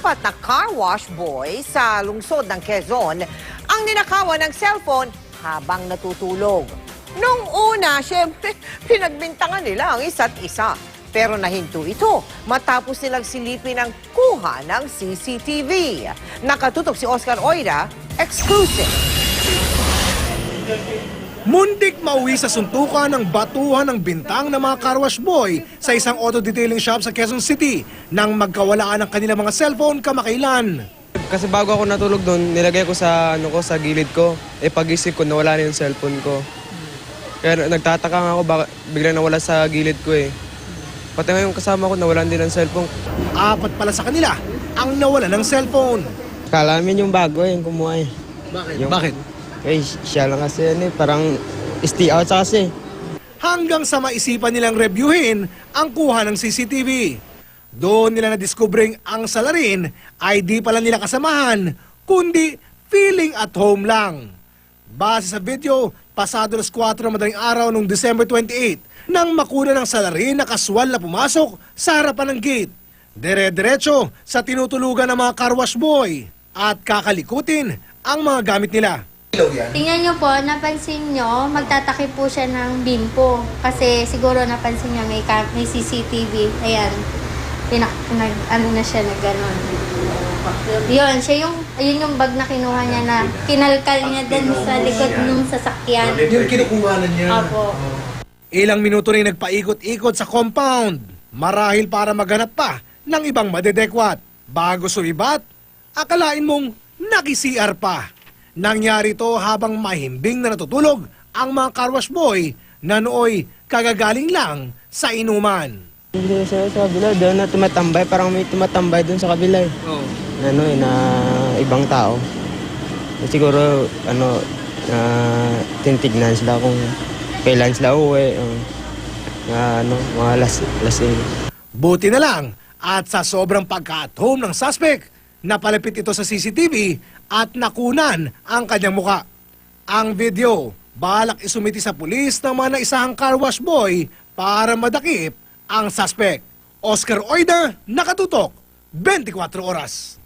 apat na car wash boy sa lungsod ng Quezon ang ninakawan ng cellphone habang natutulog. Nung una, syempre, pinagbintangan nila ang isa't isa. Pero nahinto ito matapos nilang silipin ang kuha ng CCTV. Nakatutok si Oscar Oida, exclusive. Muntik mauwi sa suntukan ng batuhan ng bintang ng mga car wash boy sa isang auto detailing shop sa Quezon City nang magkawalaan ang kanilang mga cellphone kamakailan. Kasi bago ako natulog doon, nilagay ko sa sa gilid ko. Pag-isip ko nawala na yung cellphone ko. Kaya nagtataka nga ako bakit biglang nawala sa gilid ko eh. Pati nga yung kasama ko nawalan din ng cellphone. Apat pala sa kanila ang nawala ng cellphone. Kala namin yung bago yung kumuha eh. Bakit? Eh, siya lang kasi parang stay out sa kasi. Hanggang sa maisipan nilang reviewin ang kuha ng CCTV. Doon nila na-discovering ang salarin ay di pala nila kasamahan, kundi feeling at home lang. Base sa video, pasado alas 4 madaling araw noong December 28, nang makuna ng salarin na kaswal na pumasok sa harapan ng gate. Dire-diretso sa tinutulugan ng mga car wash boy at kakalikutin ang mga gamit nila. Tingnan nyo po, napansin nyo, magtatakip po siya ng bimpo. Kasi siguro napansin niya may CCTV. Ayan, ano na siya na gano'n. Yun yung bag na kinuha niya na kinalkal niya din sa likod ng sasakyan. Yung kinukuha na niya. Opo. Ilang minuto rin nagpaikot-ikot sa compound, marahil para maghanap pa ng ibang madedekwat. Bago sumibat, akalain mong naki-CR pa. Nangyari to habang mahimbing na natutulog ang mga car wash boy na nooy kagagaling lang sa inuman. Hindi siya sa kabila, doon na tumatambay, parang may tumatambay doon sa kabila eh. Oh. Na ibang tao. Siguro, tinitignan sila kung kailan sila uwi. Mga lasing. Buti na lang at sa sobrang pagka-at-home ng suspect, napalapit ito sa CCTV at nakunan ang kanyang muka. Ang video, balak isumiti sa pulis ng mga naisahang car wash boy para madakip ang suspect. Oscar Oida, nakatutok, 24 oras.